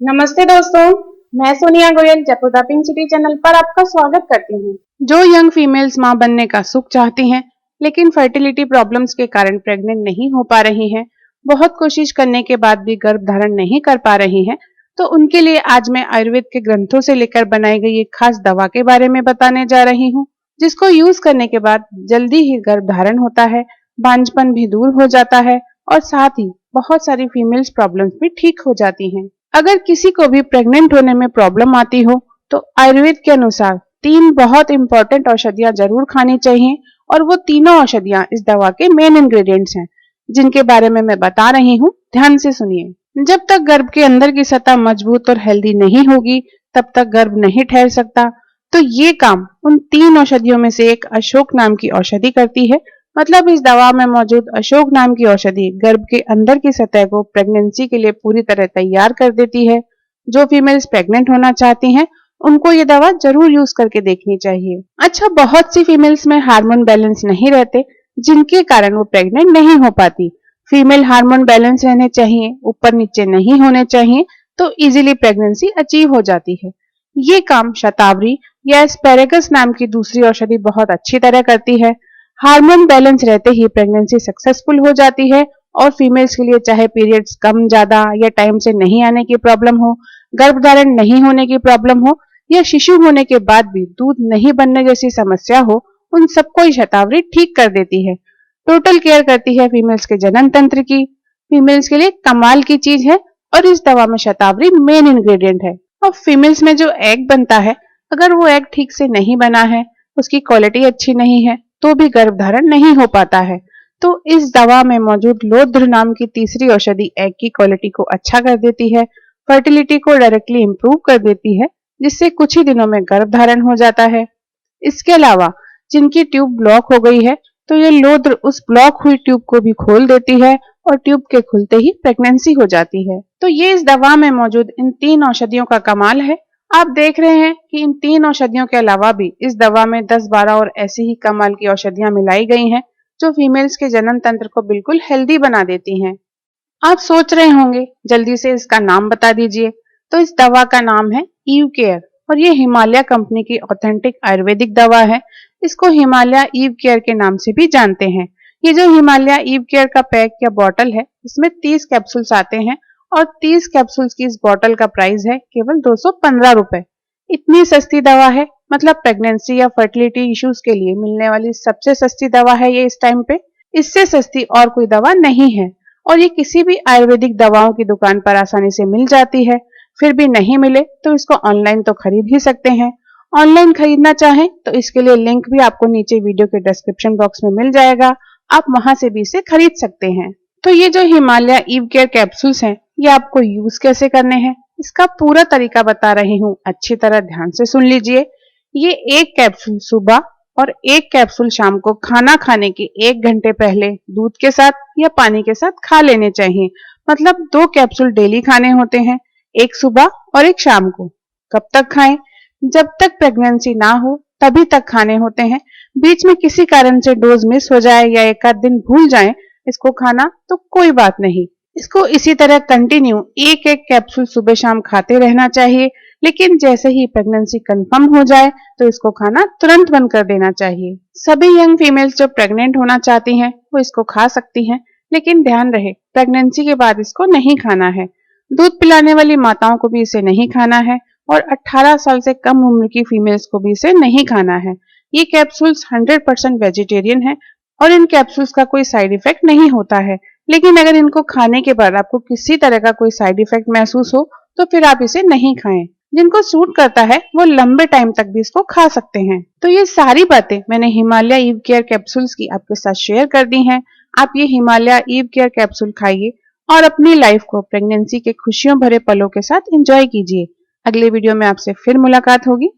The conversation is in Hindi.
नमस्ते दोस्तों, मैं Sonia Goyal Jaipur the pink city channel पर आपका स्वागत करती हूँ। जो यंग फीमेल्स मां बनने का सुख चाहती हैं, लेकिन फर्टिलिटी प्रॉब्लम्स के कारण प्रेग्नेंट नहीं हो पा रही हैं, बहुत कोशिश करने के बाद भी गर्भ धारण नहीं कर पा रही हैं, तो उनके लिए आज मैं आयुर्वेद के ग्रंथों से लेकर बनाई गई एक खास दवा के बारे में बताने जा रही हूँ, जिसको यूज करने के बाद जल्दी ही गर्भ धारण होता है, बांझपन भी दूर हो जाता है और साथ ही बहुत सारी फीमेल्स प्रॉब्लम्स भी ठीक हो जाती हैं। अगर किसी को भी प्रेग्नेंट होने में प्रॉब्लम आती हो तो आयुर्वेद के अनुसार 3 बहुत इंपॉर्टेंट औषधियां जरूर खानी चाहिए और वो तीनों औषधियां इस दवा के मेन इंग्रेडिएंट्स हैं, जिनके बारे में मैं बता रही हूँ। ध्यान से सुनिए। जब तक गर्भ के अंदर की सतह मजबूत और हेल्दी नहीं होगी, तब तक गर्भ नहीं ठहर सकता। तो ये काम उन 3 औषधियों में से एक अशोक नाम की औषधि करती है। मतलब इस दवा में मौजूद अशोक नाम की औषधि गर्भ के अंदर की सतह को प्रेगनेंसी के लिए पूरी तरह तैयार कर देती है। जो फीमेल्स प्रेग्नेंट होना चाहती हैं, उनको ये दवा जरूर यूज करके देखनी चाहिए। अच्छा, बहुत सी फीमेल्स में हार्मोन बैलेंस नहीं रहते, जिनके कारण वो प्रेग्नेंट नहीं हो पाती। फीमेल हार्मोन बैलेंस रहने चाहिए, ऊपर नीचे नहीं होने चाहिए, तो इजीली प्रेगनेंसी अचीव हो जाती है। ये काम शतावरी या एस्पेरेगस नाम की दूसरी औषधि बहुत अच्छी तरह करती है। हार्मोन बैलेंस रहते ही प्रेगनेंसी सक्सेसफुल हो जाती है और फीमेल्स के लिए चाहे पीरियड्स कम ज्यादा या टाइम से नहीं आने की प्रॉब्लम हो, गर्भधारण नहीं होने की प्रॉब्लम हो या शिशु होने के बाद भी दूध नहीं बनने जैसी समस्या हो, उन सबको ये शतावरी ठीक कर देती है। टोटल केयर करती है फीमेल्स के जनन तंत्र की। फीमेल्स के लिए कमाल की चीज है और इस दवा में शतावरी मेन इंग्रेडिएंट है। और फीमेल्स में जो एग बनता है, अगर वो एग ठीक से नहीं बना है, उसकी क्वालिटी अच्छी नहीं है, तो भी गर्भधारण नहीं हो पाता है। तो इस दवा में मौजूद लोध्र नाम की तीसरी औषधि एग की क्वालिटी को अच्छा कर देती है, फर्टिलिटी को डायरेक्टली इंप्रूव कर देती है, जिससे कुछ ही दिनों में गर्भधारण हो जाता है। इसके अलावा जिनकी ट्यूब ब्लॉक हो गई है, तो ये लोध्र उस ब्लॉक हुई ट्यूब को भी खोल देती है और ट्यूब के खुलते ही प्रेगनेंसी हो जाती है। तो ये इस दवा में मौजूद इन 3 औषधियों का कमाल है। आप देख रहे हैं कि इन 3 औषधियों के अलावा भी इस दवा में 10-12 और ऐसी ही कमाल की औषधियां मिलाई गई हैं, जो फीमेल्स के जनन तंत्र को बिल्कुल हेल्दी बना देती हैं। आप सोच रहे होंगे, जल्दी से इसका नाम बता दीजिए। तो इस दवा का नाम है ईव केयर और ये हिमालय कंपनी की ऑथेंटिक आयुर्वेदिक दवा है। इसको हिमालय ईव केयर के नाम से भी जानते हैं। ये जो हिमालय ईव केयर का पैक या बॉटल है, इसमें 30 कैप्सूल्स आते हैं और 30 कैप्सूल्स की इस बॉटल का प्राइस है केवल 215 रुपए। इतनी सस्ती दवा है, मतलब प्रेगनेंसी या फर्टिलिटी इश्यूज के लिए मिलने वाली सबसे सस्ती दवा है ये इस टाइम पे। इससे सस्ती और कोई दवा नहीं है और ये किसी भी आयुर्वेदिक दवाओं की दुकान पर आसानी से मिल जाती है। फिर भी नहीं मिले तो इसको ऑनलाइन तो खरीद ही सकते हैं। ऑनलाइन खरीदना चाहें तो इसके लिए लिंक भी आपको नीचे वीडियो के डिस्क्रिप्शन बॉक्स में मिल जाएगा, आप वहां से भी इसे खरीद सकते हैं। तो ये जो हिमालय ईव केयर कैप्सूल्स हैं, ये आपको यूज कैसे करने हैं, इसका पूरा तरीका बता रही हूँ, अच्छी तरह ध्यान से सुन लीजिए। ये 1 कैप्सूल सुबह और 1 कैप्सूल शाम को खाना खाने के 1 घंटे पहले दूध के साथ या पानी के साथ खा लेने चाहिए। मतलब 2 कैप्सूल डेली खाने होते हैं, एक सुबह और एक शाम को। कब तक खाएं? जब तक प्रेगनेंसी ना हो तभी तक खाने होते हैं। बीच में किसी कारण से डोज मिस हो जाए या एक आध दिन भूल जाएं इसको खाना, तो कोई बात नहीं, इसको इसी तरह कंटिन्यू एक एक कैप्सूल सुबह शाम खाते रहना चाहिए। लेकिन जैसे ही प्रेगनेंसी कंफर्म हो जाए तो इसको खाना तुरंत बंद कर देना चाहिए। सभी यंग फीमेल्स जो प्रेग्नेंट होना चाहती हैं, वो इसको खा सकती हैं, लेकिन ध्यान रहे प्रेगनेंसी के बाद इसको नहीं खाना है। दूध पिलाने वाली माताओं को भी इसे नहीं खाना है और 18 साल से कम उम्र की फीमेल्स को भी इसे नहीं खाना है। ये कैप्सूल्स 100% वेजिटेरियन है और इन कैप्सूल्स का कोई साइड इफेक्ट नहीं होता है। लेकिन अगर इनको खाने के बाद आपको किसी तरह का कोई साइड इफेक्ट महसूस हो, तो फिर आप इसे नहीं खाएं। जिनको सूट करता है वो लंबे टाइम तक भी इसको खा सकते हैं। तो ये सारी बातें मैंने हिमालय ईव केयर कैप्सूल्स की आपके साथ शेयर कर दी हैं। आप ये हिमालय ईव केयर कैप्सूल खाइए और अपनी लाइफ को प्रेगनेंसी के खुशियों भरे पलों के साथ एंजॉय कीजिए। अगले वीडियो में आपसे फिर मुलाकात होगी।